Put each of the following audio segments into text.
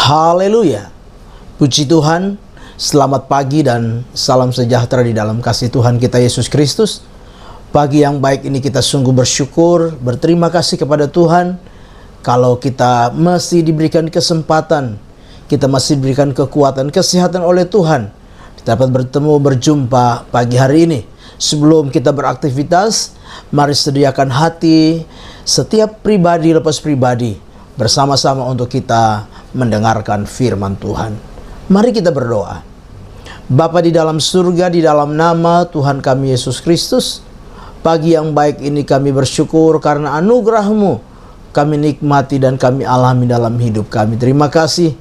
Haleluya. Puji Tuhan, selamat pagi dan salam sejahtera di dalam kasih Tuhan kita Yesus Kristus. Pagi yang baik ini kita sungguh bersyukur, berterima kasih kepada Tuhan. Kalau kita masih diberikan kesempatan, kita masih diberikan kekuatan, kesehatan oleh Tuhan, kita dapat bertemu, berjumpa pagi hari ini. Sebelum kita beraktivitas, mari sediakan hati setiap pribadi lepas pribadi bersama-sama untuk kita mendengarkan firman Tuhan. Mari kita berdoa. Bapa di dalam surga, di dalam nama Tuhan kami Yesus Kristus, pagi yang baik ini kami bersyukur karena anugerah-Mu kami nikmati dan kami alami dalam hidup kami. Terima kasih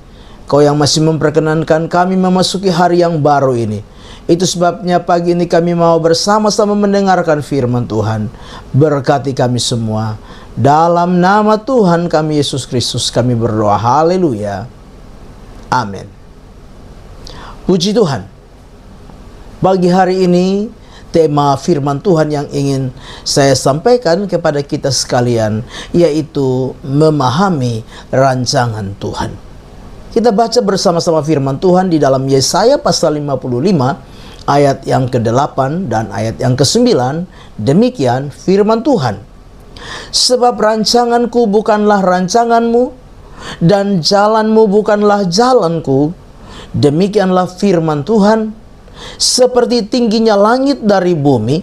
Kau yang masih memperkenankan kami memasuki hari yang baru ini. Itu sebabnya pagi ini kami mau bersama-sama mendengarkan firman Tuhan. Berkati kami semua. Dalam nama Tuhan kami Yesus Kristus kami berdoa. Haleluya. Amin. Puji Tuhan. Pagi hari ini tema firman Tuhan yang ingin saya sampaikan kepada kita sekalian, yaitu memahami rancangan Tuhan. Kita baca bersama-sama firman Tuhan di dalam Yesaya pasal 55 ayat yang ke-8 dan ayat yang ke-9. Demikian firman Tuhan. Sebab rancanganku bukanlah rancanganmu, dan jalanmu bukanlah jalanku. Demikianlah firman Tuhan. Seperti tingginya langit dari bumi,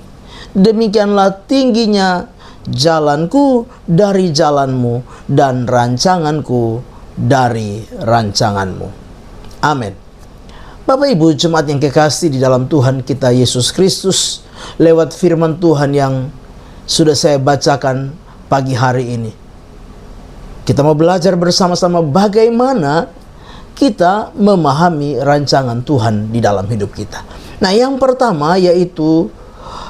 demikianlah tingginya jalanku dari jalanmu, dan rancanganku dari rancanganmu. Amin. Bapak Ibu jemaat yang kekasih di dalam Tuhan kita Yesus Kristus, lewat firman Tuhan yang sudah saya bacakan pagi hari ini, kita mau belajar bersama-sama bagaimana kita memahami rancangan Tuhan di dalam hidup kita. Nah, yang pertama yaitu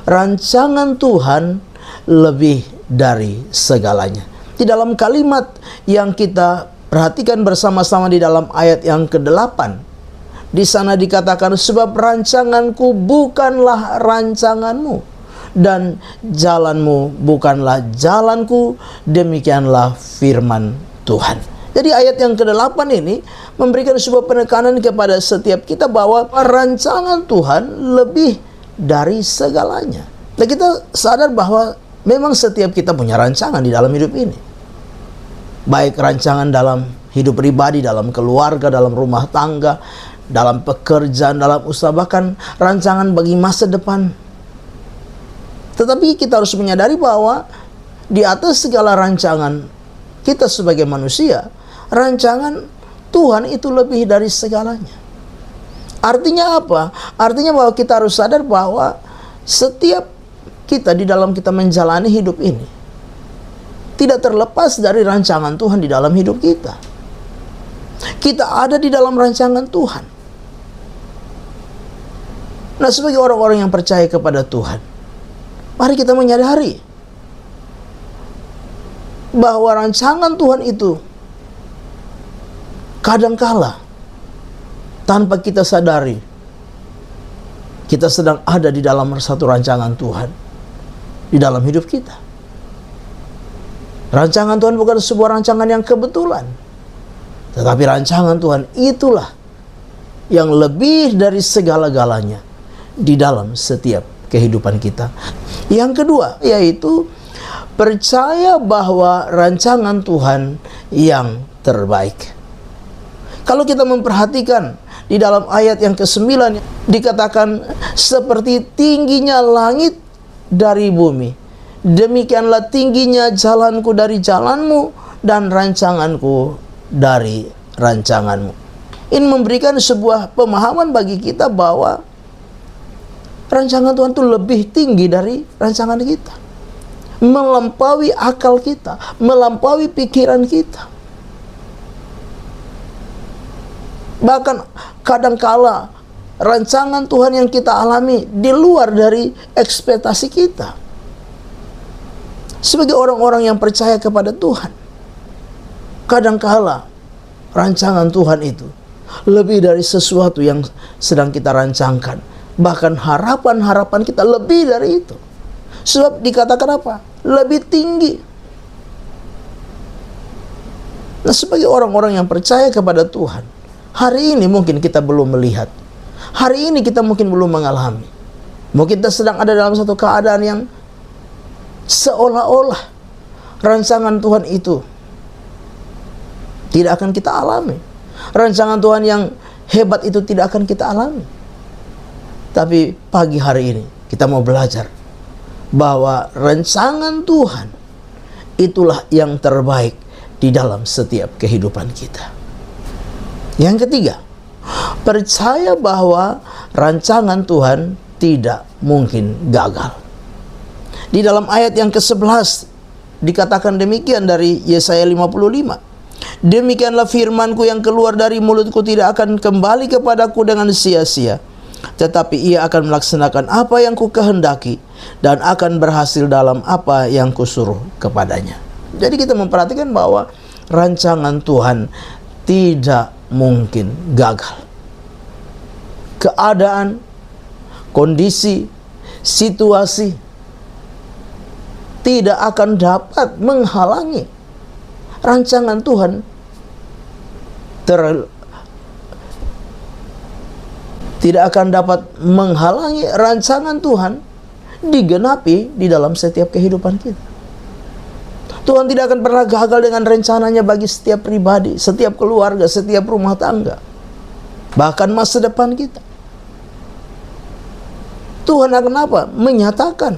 rancangan Tuhan lebih dari segalanya. Di dalam kalimat yang kita perhatikan bersama-sama di dalam ayat yang ke-8, di sana dikatakan, sebab rancanganku bukanlah rancanganmu, dan jalanmu bukanlah jalanku. Demikianlah firman Tuhan. Jadi ayat yang ke-8 ini memberikan sebuah penekanan kepada setiap kita bahwa rancangan Tuhan lebih dari segalanya. Dan kita sadar bahwa memang setiap kita punya rancangan di dalam hidup ini. Baik rancangan dalam hidup pribadi, dalam keluarga, dalam rumah tangga, dalam pekerjaan, dalam usaha, bahkan rancangan bagi masa depan. Tetapi kita harus menyadari bahwa di atas segala rancangan kita sebagai manusia, rancangan Tuhan itu lebih dari segalanya. Artinya apa? Artinya bahwa kita harus sadar bahwa setiap kita di dalam kita menjalani hidup ini tidak terlepas dari rancangan Tuhan di dalam hidup kita. Kita ada di dalam rancangan Tuhan. Nah, sebagai orang-orang yang percaya kepada Tuhan, mari kita menyadari bahwa rancangan Tuhan itu kadangkala tanpa kita sadari kita sedang ada di dalam satu rancangan Tuhan di dalam hidup kita. Rancangan Tuhan bukan sebuah rancangan yang kebetulan, tetapi rancangan Tuhan itulah yang lebih dari segala-galanya di dalam setiap kehidupan kita. Yang kedua yaitu percaya bahwa rancangan Tuhan yang terbaik. Kalau kita memperhatikan di dalam ayat yang ke-9 dikatakan, seperti tingginya langit dari bumi, demikianlah tingginya jalanku dari jalanmu, dan rancanganku dari rancanganmu. Ini memberikan sebuah pemahaman bagi kita bahwa rancangan Tuhan itu lebih tinggi dari rancangan kita, melampaui akal kita, melampaui pikiran kita. Bahkan kadangkala rancangan Tuhan yang kita alami di luar dari ekspektasi kita. Sebagai orang-orang yang percaya kepada Tuhan, kadangkala rancangan Tuhan itu lebih dari sesuatu yang sedang kita rancangkan. Bahkan harapan-harapan kita lebih dari itu. Sebab dikatakan apa? Lebih tinggi. Nah, sebagai orang-orang yang percaya kepada Tuhan, hari ini mungkin kita belum melihat. Hari ini kita mungkin belum mengalami. Mungkin kita sedang ada dalam satu keadaan yang seolah-olah rancangan Tuhan itu tidak akan kita alami. Rancangan Tuhan yang hebat itu tidak akan kita alami. Tapi pagi hari ini kita mau belajar bahwa rancangan Tuhan itulah yang terbaik di dalam setiap kehidupan kita. Yang ketiga, percaya bahwa rancangan Tuhan tidak mungkin gagal. Di dalam ayat yang ke-11 dikatakan demikian dari Yesaya 55. Demikianlah firmanku yang keluar dari mulutku tidak akan kembali kepadaku dengan sia-sia, tetapi ia akan melaksanakan apa yang ku kehendaki dan akan berhasil dalam apa yang kusuruh kepadanya. Jadi kita memperhatikan bahwa rancangan Tuhan tidak mungkin gagal. Keadaan, kondisi, situasi tidak akan dapat menghalangi rancangan Tuhan tidak akan dapat menghalangi rancangan Tuhan digenapi di dalam setiap kehidupan kita. Tuhan tidak akan pernah gagal dengan rencananya bagi setiap pribadi, setiap keluarga, setiap rumah tangga, bahkan masa depan kita. Tuhan akan apa? Menyatakan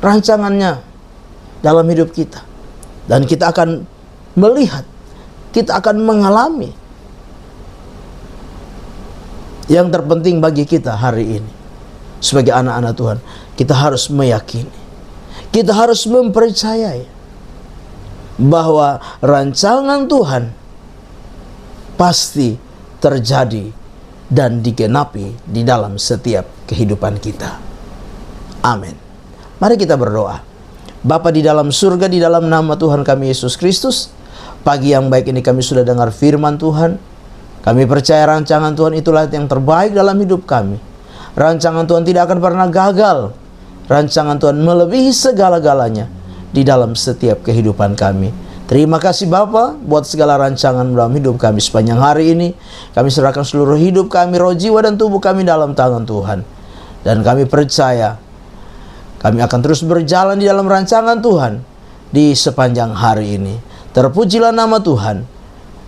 rancangannya dalam hidup kita. Dan kita akan melihat, kita akan mengalami. Yang terpenting bagi kita hari ini, sebagai anak-anak Tuhan, kita harus meyakini, kita harus mempercayai bahwa rancangan Tuhan pasti terjadi dan digenapi di dalam setiap kehidupan kita. Amin. Mari kita berdoa. Bapa di dalam surga, di dalam nama Tuhan kami Yesus Kristus, pagi yang baik ini kami sudah dengar firman Tuhan. Kami percaya rancangan Tuhan itulah yang terbaik dalam hidup kami. Rancangan Tuhan tidak akan pernah gagal. Rancangan Tuhan melebihi segala-galanya di dalam setiap kehidupan kami. Terima kasih Bapa buat segala rancangan dalam hidup kami sepanjang hari ini. Kami serahkan seluruh hidup kami, roh, jiwa, dan tubuh kami dalam tangan Tuhan. Dan kami percaya kami akan terus berjalan di dalam rancangan Tuhan di sepanjang hari ini. Terpujilah nama Tuhan.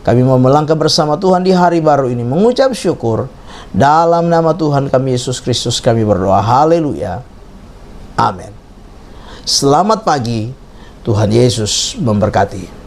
Kami mau melangkah bersama Tuhan di hari baru ini, mengucap syukur. Dalam nama Tuhan kami Yesus Kristus kami berdoa. Haleluya. Amin. Selamat pagi. Tuhan Yesus memberkati.